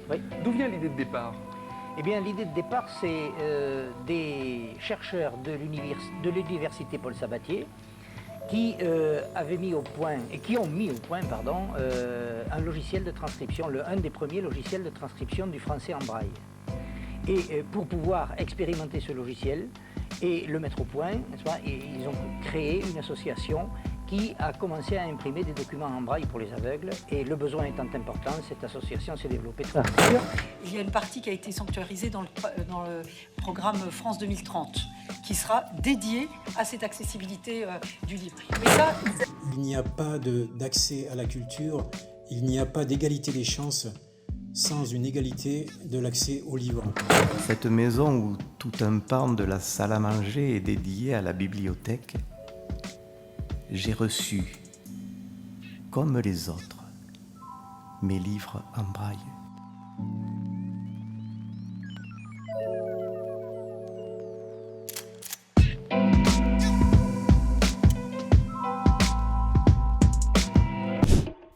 Oui. D'où vient l'idée de départ? Eh bien, l'idée de départ, c'est des chercheurs de l'université Paul Sabatier qui avaient mis au point, et qui ont mis au point, pardon, un logiciel de transcription, un des premiers logiciels de transcription du français en braille. Et pour pouvoir expérimenter ce logiciel et le mettre au point, n'est-ce pas, ils ont créé une association qui a commencé à imprimer des documents en braille pour les aveugles. Et le besoin étant important, cette association s'est développée très rapidement. Il y a une partie qui a été sanctuarisée dans le programme France 2030, qui sera dédiée à cette accessibilité du livre. Et ça, il n'y a pas d'accès à la culture, il n'y a pas d'égalité des chances sans une égalité de l'accès au livre. Cette maison où tout un pan de la salle à manger est dédié à la bibliothèque, j'ai reçu, comme les autres, mes livres en braille.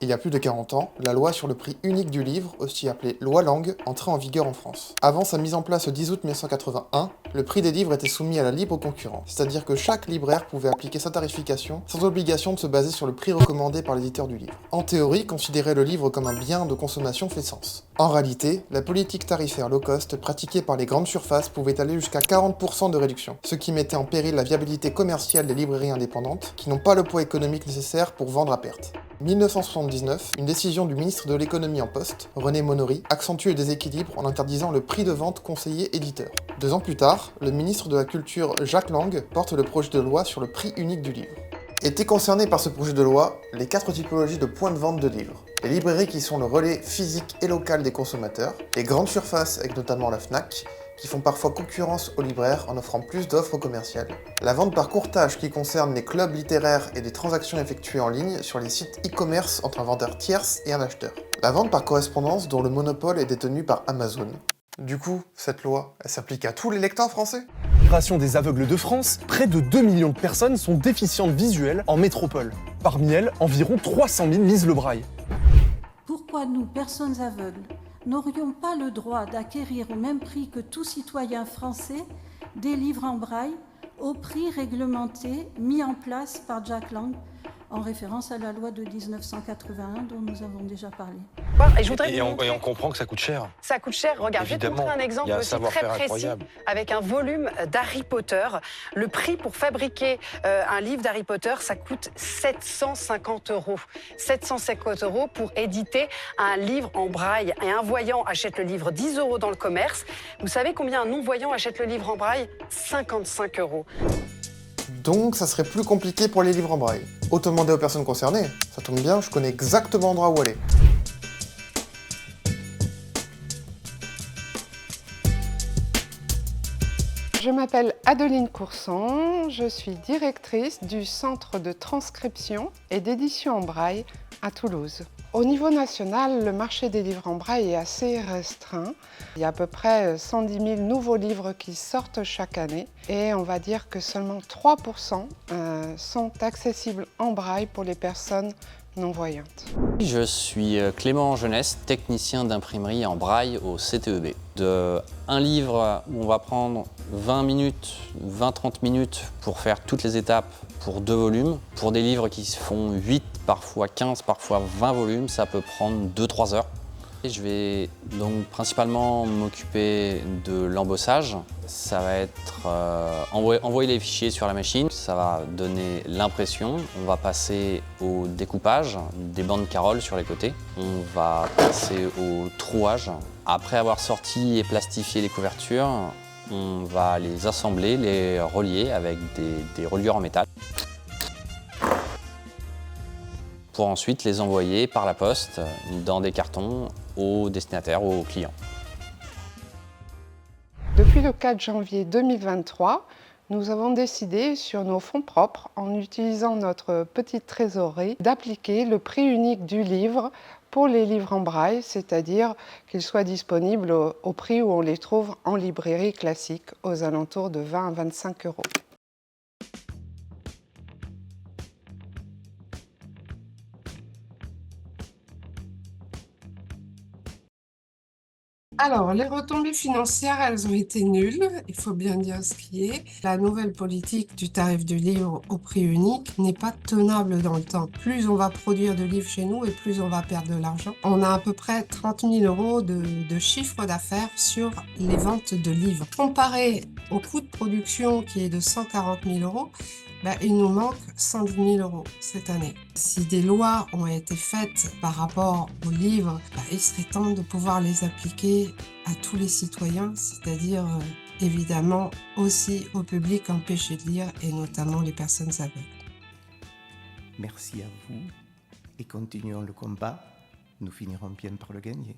Il y a plus de 40 ans, la loi sur le prix unique du livre, aussi appelée loi Lang, entrait en vigueur en France. Avant sa mise en place le 10 août 1981, le prix des livres était soumis à la libre concurrence, c'est-à-dire que chaque libraire pouvait appliquer sa tarification sans obligation de se baser sur le prix recommandé par l'éditeur du livre. En théorie, considérer le livre comme un bien de consommation fait sens. En réalité, la politique tarifaire low cost pratiquée par les grandes surfaces pouvait aller jusqu'à 40% de réduction, ce qui mettait en péril la viabilité commerciale des librairies indépendantes, qui n'ont pas le poids économique nécessaire pour vendre à perte. 1979, une décision du ministre de l'économie en poste, René Monory, accentue le déséquilibre en interdisant le prix de vente conseillé éditeur. 2 ans plus tard, le ministre de la Culture Jack Lang porte le projet de loi sur le prix unique du livre. Étaient concernées par ce projet de loi les 4 typologies de points de vente de livres. Les librairies qui sont le relais physique et local des consommateurs, les grandes surfaces avec notamment la Fnac, qui font parfois concurrence aux libraires en offrant plus d'offres commerciales. La vente par courtage qui concerne les clubs littéraires et des transactions effectuées en ligne sur les sites e-commerce entre un vendeur tierce et un acheteur. La vente par correspondance dont le monopole est détenu par Amazon. Du coup, cette loi, elle s'applique à tous les lecteurs français ? Fédération des aveugles de France, près de 2 millions de personnes sont déficientes visuelles en métropole. Parmi elles, environ 300 000 lisent le braille. Pourquoi nous, personnes aveugles, n'aurions pas le droit d'acquérir au même prix que tout citoyen français des livres en braille au prix réglementé mis en place par Jack Lang en référence à la loi de 1981 dont nous avons déjà parlé. Et on comprend que ça coûte cher. Ça coûte cher. Regarde, je vais te montrer un exemple aussi très précis incroyable. avec un volume d'Harry Potter. Le prix pour fabriquer un livre d'Harry Potter, ça coûte 750 €. 750 € pour éditer un livre en braille. Et un voyant achète le livre 10 € dans le commerce. Vous savez combien un non-voyant achète le livre en braille? 55 €. Donc ça serait plus compliqué pour les livres en braille. Autant demander aux personnes concernées. Ça tombe bien, je connais exactement l'endroit où aller. Je m'appelle Adeline Courson, je suis directrice du Centre de transcription et d'édition en braille à Toulouse. Au niveau national, le marché des livres en braille est assez restreint. Il y a à peu près 110 000 nouveaux livres qui sortent chaque année et on va dire que seulement 3% sont accessibles en braille pour les personnes non-voyantes. Je suis Clément Jeunesse, technicien d'imprimerie en braille au CTEB. Un livre où on va prendre 20-30 minutes pour faire toutes les étapes pour 2 volumes. Pour des livres qui se font 8, parfois 15, parfois 20 volumes, ça peut prendre 2-3 heures. Et je vais donc principalement m'occuper de l'embossage. Ça va être envoyer les fichiers sur la machine, ça va donner l'impression. On va passer au découpage, des bandes Carole sur les côtés. On va passer au trouage. Après avoir sorti et plastifié les couvertures, on va les assembler, les relier avec des reliures en métal, pour ensuite les envoyer par la poste dans des cartons aux destinataires, aux clients. Depuis le 4 janvier 2023, nous avons décidé sur nos fonds propres, en utilisant notre petite trésorerie, d'appliquer le prix unique du livre pour les livres en braille, c'est-à-dire qu'ils soient disponibles au prix où on les trouve en librairie classique, aux alentours de 20 à 25 €. Alors, les retombées financières, elles ont été nulles, il faut bien dire ce qui est. La nouvelle politique du tarif du livre au prix unique n'est pas tenable dans le temps. Plus on va produire de livres chez nous et plus on va perdre de l'argent. On a à peu près 30 000 € de chiffre d'affaires sur les ventes de livres. Comparé au coût de production qui est de 140 000 €, il nous manque 110 000 € cette année. Si des lois ont été faites par rapport aux livres, il serait temps de pouvoir les appliquer à tous les citoyens, c'est-à-dire évidemment aussi au public empêché de lire et notamment les personnes aveugles. Merci à vous et continuons le combat, nous finirons bien par le gagner.